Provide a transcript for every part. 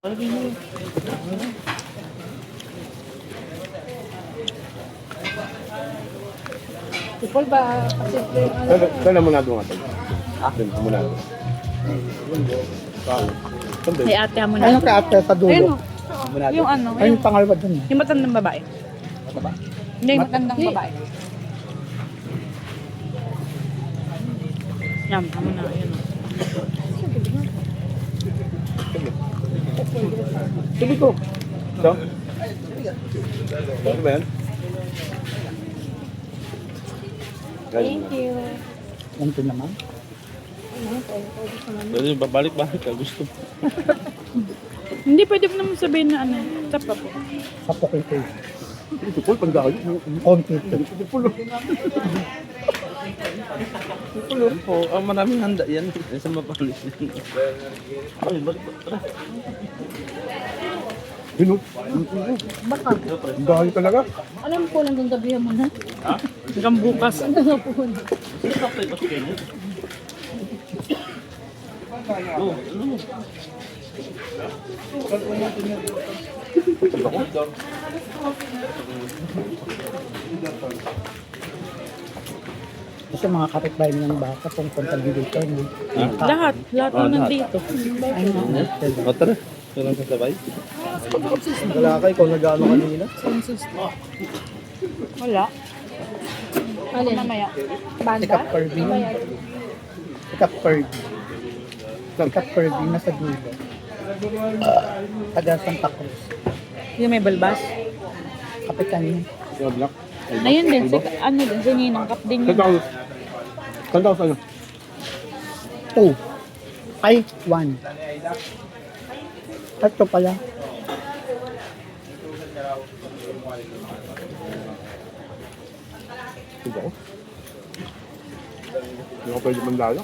Ipol ba? Kasi Saan na muna doon natin? Doon muna doon. Ay, ate mo Ano na. ka ate sa Ayun dulo? o. Yung ano, Ay, yung pangalawa dun. yung matandang babae. Hindi, yung matandang babae. Yan, tama na. Ayun o. Sige ko. So? Ano ba yan? Thank you. Yan din naman. Pwede babalik-balik ka gusto. Hindi, pwede mo naman sabihin na ano. Tapa po. Sa pokito. Ito po, pagdaan. Konti. Po, maraming handa yan. Sa mapalis yan. Ay, balik ba? Tara. Baka. Ang dahil talaga. Alam ko lang kung gabihan mo na. Ha? Hanggang bukas. Hanggang po na. Kasi mga kapitbahay ng baka kung punta dito no. Lahat. Lahat na nandito. Ay no. O, tara. Ito lang sasabay. Wala kayo kung nag-ano kanina. Sound system. Wala. Alin? Mamaya. Banda? Sikap Kirby. Sikap Kirby. Sikap Kirby nasa dulo. Taga Santa Cruz. Yung may balbas. Kapitan niya. Yung black. Ayun din. Ano din. Si Ninang. Kap din yun. Kanta ko sa'yo. 2. Ay, 1. Ito pala. Ito ko. Hindi ko pwede mandala.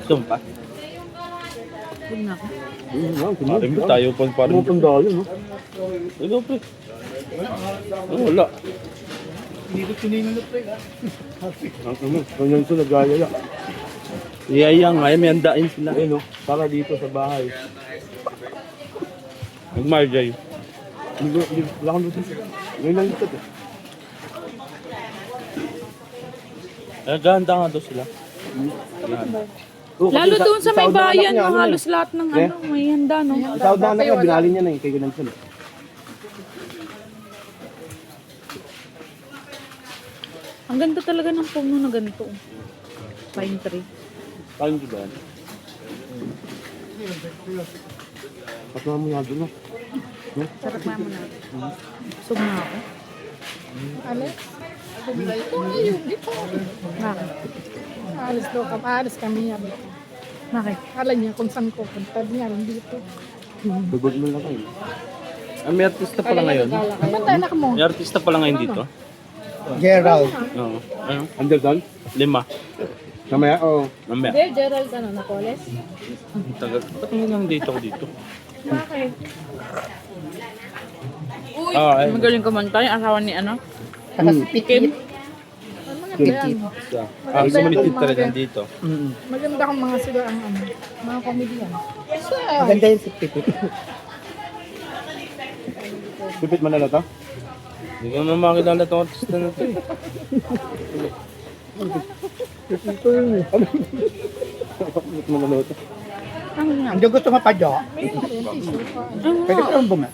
Ito pa? Huwag na ako. Parang mo tayo pa parang mo pandalo, no? Ano pre? Wala. Hindi ko tiningnan na pre. Ganyan sila gaya. Iyaya nga, may andain sila. Ayun, no? Para dito sa bahay. Mag-marjay. Wala kang lutin. Ngayon lang dito. Ganda nga daw sila. Lalo doon sa may bayan, halos lahat ng ano, may handa, no? Sa na anak niya, binali niya na yung kay ganun sila. Ang ganda talaga ng puno na ganito. Pine tree. Paano ba yan? Patuwa mo nga doon, no? Sarap mo na. Busog na ako. Alex? Ito ngayon, dito. Bakit? Alis daw kami, alis kami yan. Bakit? Kala niya kung saan ko punta niya rin dito. Bubog mo lang kayo. May artista pala ngayon. Ba't tayo anak mo? May artista pala ngayon dito. Gerald. Oo. Ano? Underdog? 5. Mamaya? Oo. Mamaya. Dear Gerald, ano, Napoles? Tagal. Ba't mo lang dito ako dito? Bakit? Uy, ay. magaling kumanta yung asawa ni ano? Taga Pikim. Ano mga yan? Gusto mo ni Tita rin dito. Maganda kung mga sila ang ano, mga komediyan. Maganda yun si Pikim. Pipit mo na lang to? Hindi ko naman makilala itong artista na ito eh. Ito yun eh. Pipit mo na lang ito. Ano nga? Hindi gusto mapadyo. Ano Pwede nga? ka lang bumi.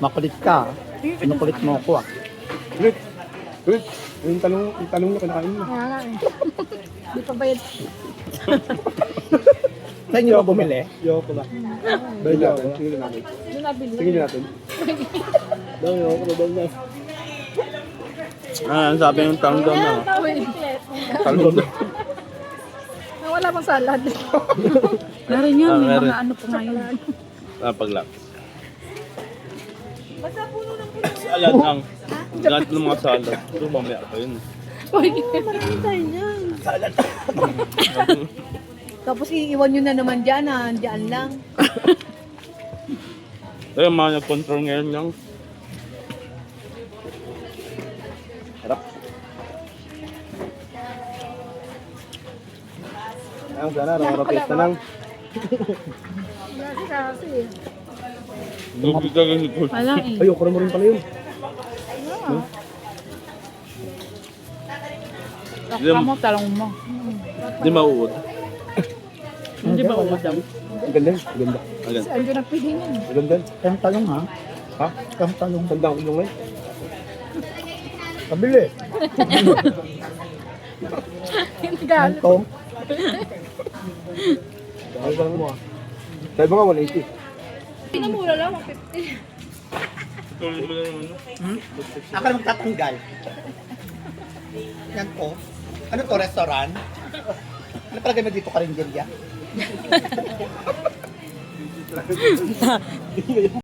Makulit ka. Pinukulit mo ako ah. Wait. Wait. Yung talong na kinakain mo. Kaya nga eh. Di pa bayad. Saan nyo ba bumili? Yoko ba? Sige natin. Sige natin. Doon nabili. Sige natin. Dami ako na daw na. Ang sabi yung talong daw na. Talong daw. Wala pang salad. Meron yan, may meron. mga ano pa ngayon. Paglap. Salad ang. Lahat ng mga salad. Ito mamaya pa yun. Marami tayo niyan. Tapos iiwan nyo na naman dyan, dyan lang. Ito yung mga nag-control ngayon lang. Harap. Ang sana, araw-araw piyesta lang. Kasi. Lugi ka ganun po. Wala eh. Ayoko na mo rin pala yun. Laksa mo, talong mo. Hindi mauud. Hindi ba uod daw? Ang ganda, ang ganda. Agan. Saan ko nagpili niyan? Ang ganda. Kayang talong ha? Ha? Kayang talong. Tandaan ko yung Pabili. Nagalo. Tong. Dahil lang mo ah. Sabi mo nga 180. Pinamura lang, 150. Ako na magtatanggal. Yan po. Ano to, restaurant? Ano palagay mo dito, karinderya?